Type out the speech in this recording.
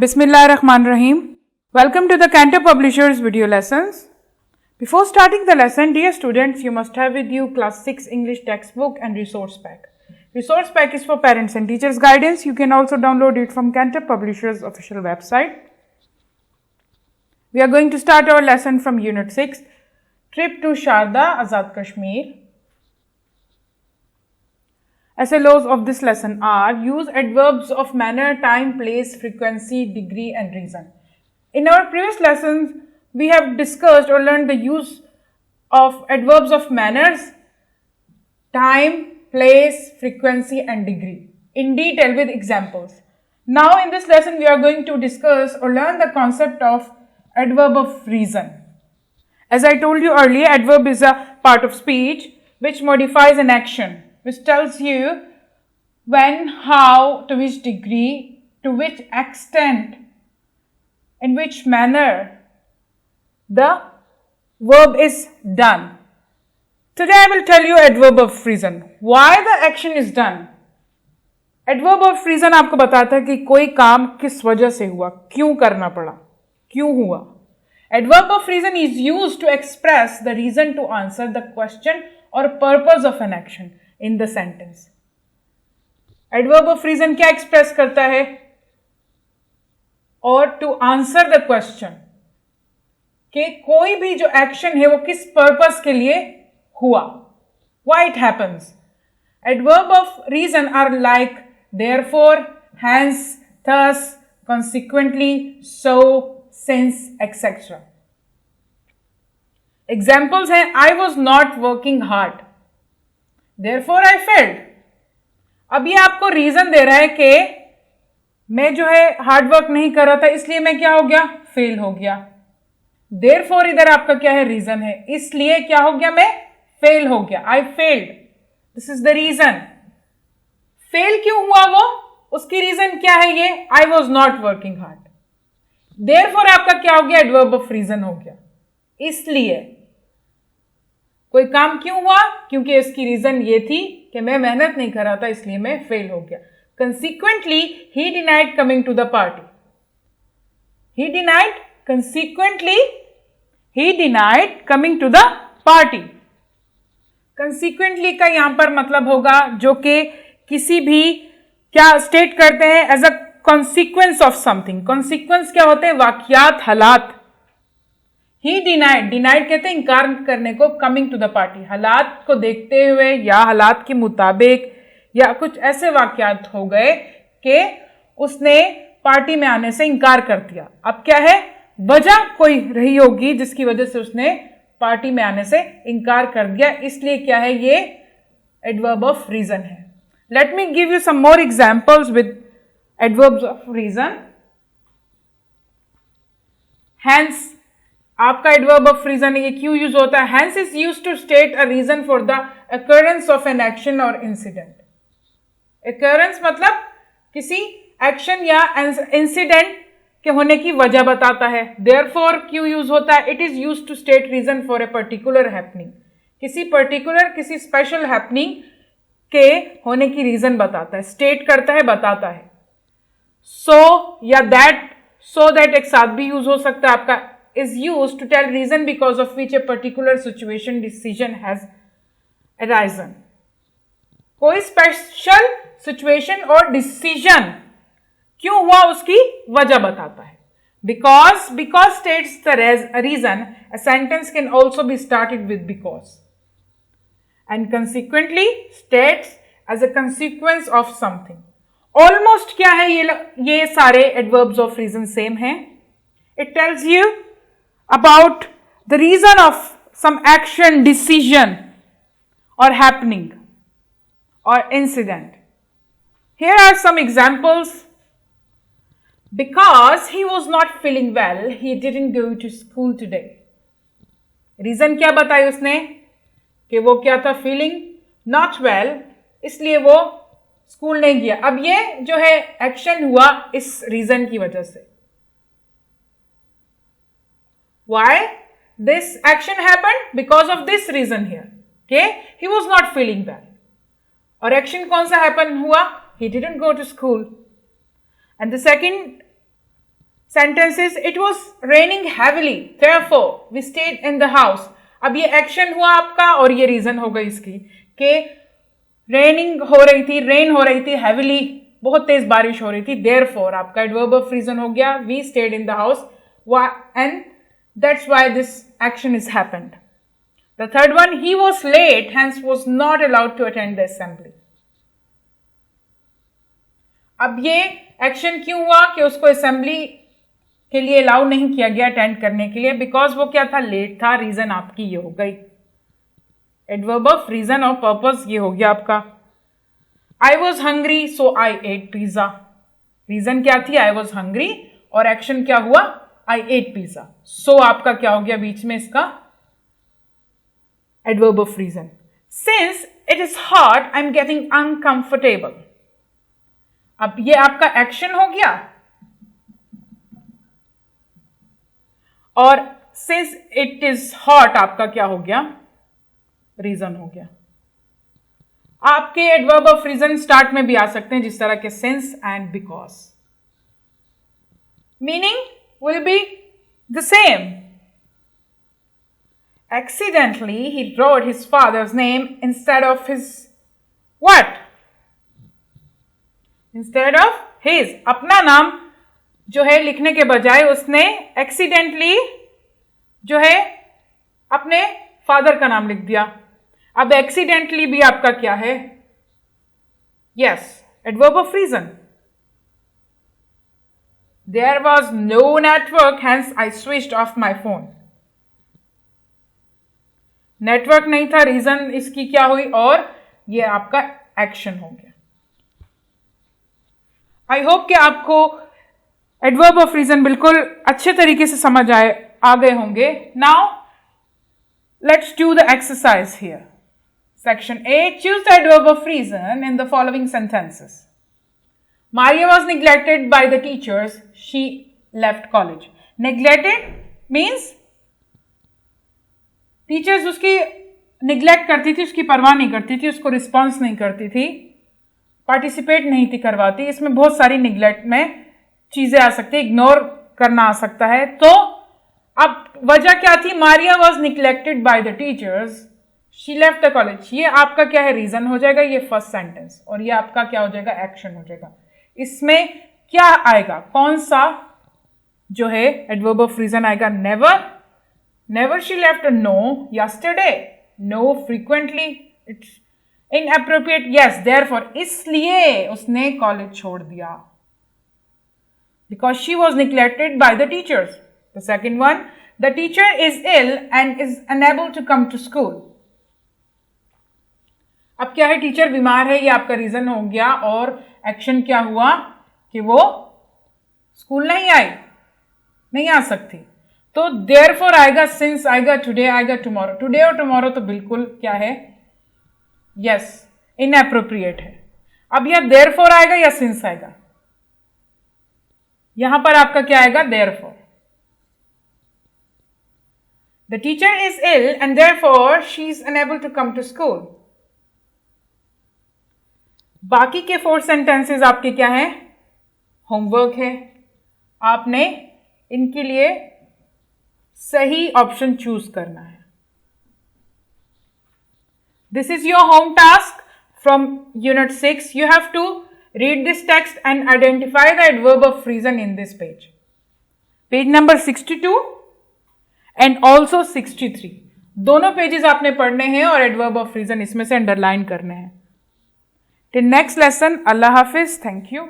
Bismillahirrahmanirrahim. Welcome to the Cantor Publishers video lessons. Before starting the lesson, dear students, you must have with you class 6 English textbook and resource pack. Resource pack is for parents and teachers guidance. You can also download it from Cantor Publishers official website. We are going to start our lesson from Unit 6, Trip to Sharda, Azad Kashmir. SLOs of this lesson are: use adverbs of manner, time, place, frequency, degree and reason. In our previous lessons, we have discussed or learned the use of adverbs of manners, time, place, frequency and degree in detail with examples. Now in this lesson, we are going to discuss or learn the concept of adverb of reason. As I told you earlier, adverb is a part of speech which modifies an action, which tells you when, how, to which degree, to which extent, in which manner the verb is done. Today I will tell you adverb of reason. Why the action is done. Adverb of reason आपको बताता है कि कोई काम किस वजह से हुआ, क्यों करना पड़ा, क्यों हुआ. Adverb of reason is used to express the reason to answer the question or purpose of an action in the sentence. Adverb of reason क्या express करता है? और to answer the question कि कोई भी जो action है वो किस purpose के लिए हुआ. Why it happens? Adverb of reason are like therefore, hence, thus, consequently, so, since, etc. Examples हैं: I was not working hard. Therefore I failed. अब ये आपको रीजन दे रहा है कि मैं जो है हार्ड वर्क नहीं कर रहा था, इसलिए मैं क्या हो गया, फेल हो गया. Therefore इधर आपका क्या है, रीजन है, इसलिए क्या हो गया, मैं फेल हो गया. I failed. This is the reason. Fail क्यों हुआ वो, उसकी रीजन क्या है, ये I was not working hard. Therefore आपका क्या हो गया, adverb of reason हो गया. इसलिए कोई काम क्यों हुआ, क्योंकि इसकी रीजन ये थी कि मैं मेहनत नहीं कर रहा था, इसलिए मैं फेल हो गया. Consequently, he denied coming to the party. He denied, consequently, he denied coming to the party. Consequently का यहां पर मतलब होगा जो कि किसी भी क्या स्टेट करते हैं as a consequence of something. Consequence क्या होते हैं, वाकयात, हालात. ही डिनाइड, डिनाइड कहते हैं इनकार करने को, कमिंग टू द पार्टी, हालात को देखते हुए या हालात के मुताबिक या कुछ ऐसे वाकयात हो गए कि उसने पार्टी में आने से इनकार कर दिया. अब क्या है, वजह कोई रही होगी जिसकी वजह से उसने पार्टी में आने से इनकार कर दिया, इसलिए क्या है, ये एडवर्ब ऑफ रीजन है. Let me give you some more examples with adverbs of reason. Hence आपका एडवर्ब ऑफ रीजन, ये क्यों यूज होता है. Hence is use to state a reason for the occurrence of an action और incident. Occurrence मतलब किसी action या incident के होने की वजह बताता है. देयरफॉर क्यों यूज होता है, it is use to state reason for a particular happening. किसी पर्टिकुलर, किसी स्पेशल हैपनिंग के होने की रीजन बताता है, स्टेट करता है, बताता है. सो या दैट, सो दैट एक साथ भी यूज हो सकता है आपका, is used to tell reason because of which a particular situation, decision has arisen. कोई स्पेशल सिचुएशन और डिसीजन क्यों हुआ उसकी वजह बताता है. because states the reason, a sentence can also be started with because, and consequently states as a consequence of something. Almost क्या है, ये सारे adverbs of reason same हैं. It tells you about the reason of some action, decision or happening or incident. Here are some examples. Because he was not feeling well, he didn't go to school today. Reason क्या बताई उसने कि वो क्या था, feeling not well, इसलिए वो school नहीं गया. अब ये जो है एक्शन हुआ इस रीजन की वजह से. Why this action happened? Because of this reason here. Okay, he was not feeling well. और एक्शन कौन सा हैपन हुआ, he didn't go to school. And the second sentences. It was raining heavily, therefore we stayed in the house. अब ये action हुआ आपका और ये रीजन हो गई इसकी कि रेनिंग हो रही थी, रेन हो रही थी, हैविली बहुत तेज बारिश हो रही थी, देयरफॉर आपका एडवर्ब ऑफ रीजन हो गया we stayed in the house and that's why this action is happened. The third one, he was late hence was not allowed to attend the assembly. अब ये एक्शन क्यों हुआ कि उसको assembly के लिए अलाउ नहीं किया गया अटेंड करने के लिए, बिकॉज वो क्या था, लेट था. रीजन आपकी ये हो गई, एडवर्ब ऑफ रीजन और पर्पस ये हो गया आपका. I was hungry so I ate pizza. Reason क्या थी, आई वॉज हंग्री, और एक्शन क्या हुआ, आई एट पिज्जा. सो आपका क्या हो गया बीच में इसका adverb of reason. Since it is hot I am getting uncomfortable. अब ये आपका एक्शन हो गया और सिंस इट इज हॉट आपका क्या हो गया, रीजन हो गया. आपके एडवर्ब ऑफ रीजन स्टार्ट में भी आ सकते हैं जिस तरह के since and because. Meaning will be the same. Accidentally he wrote his father's name instead of his what? Instead of his. अपना नाम जो है लिखने के बजाय उसने एक्सीडेंटली जो है अपने फादर का नाम लिख दिया. अब एक्सीडेंटली भी आपका क्या है, yes, adverb of reason. There was no network hence I switched off my phone. Network नहीं था, रीजन इसकी क्या हुई, और ये आपका एक्शन हो गया. आई होप कि आपको एडवर्ब ऑफ रीजन बिल्कुल अच्छे तरीके से समझ आ गए होंगे. Now let's do the exercise here. Section A, choose the adverb of reason in the following sentences. Maria was neglected by the teachers. She left college. Neglected means teachers उसकी neglect करती थी, उसकी परवाह नहीं करती थी, उसको रिस्पॉन्स नहीं करती थी, पार्टिसिपेट नहीं थी करवाती. इसमें बहुत सारी निग्लेक्ट में चीजें आ सकती है, इग्नोर करना आ सकता है. तो अब वजह क्या थी, Maria was neglected by the teachers, she left the college. ये आपका क्या है, रीजन हो जाएगा, ये फर्स्ट सेंटेंस, और ये आपका क्या हो जाएगा, एक्शन हो जाएगा. इसमें क्या आएगा, कौन सा जो है एडवर्ब ऑफ रीजन आएगा, never. Never she left, no yesterday, no frequently, it's inappropriate, yes therefore, इसलिए उसने कॉलेज छोड़ दिया, because she was neglected by the teachers. The second one, the teacher is ill and is unable to come to school. अब क्या है, teacher बीमार है, ये आपका रीजन हो गया, और एक्शन क्या हुआ कि वो स्कूल नहीं आई, नहीं आ सकती. तो देयरफॉर आएगा, सिंस आएगा, टुडे आएगा, टुमारो. टुडे और टुमारो तो बिल्कुल क्या है, यस, इनएप्रोप्रिएट है. अब यह देयरफॉर आएगा या सिंस आएगा, यहां पर आपका क्या आएगा, therefore. The teacher is ill and therefore she is unable to come to school. बाकी के 4 सेंटेंसेस आपके क्या हैं, होमवर्क है. आपने इनके लिए सही ऑप्शन चूज करना है. This is your home task from unit 6. You have to read this text and identify the adverb of reason in this page. Page number 62 and also 63. दोनों पेजेस आपने पढ़ने हैं और adverb of reason इसमें से underline करने हैं. Till next lesson, Allah Hafiz. Thank you.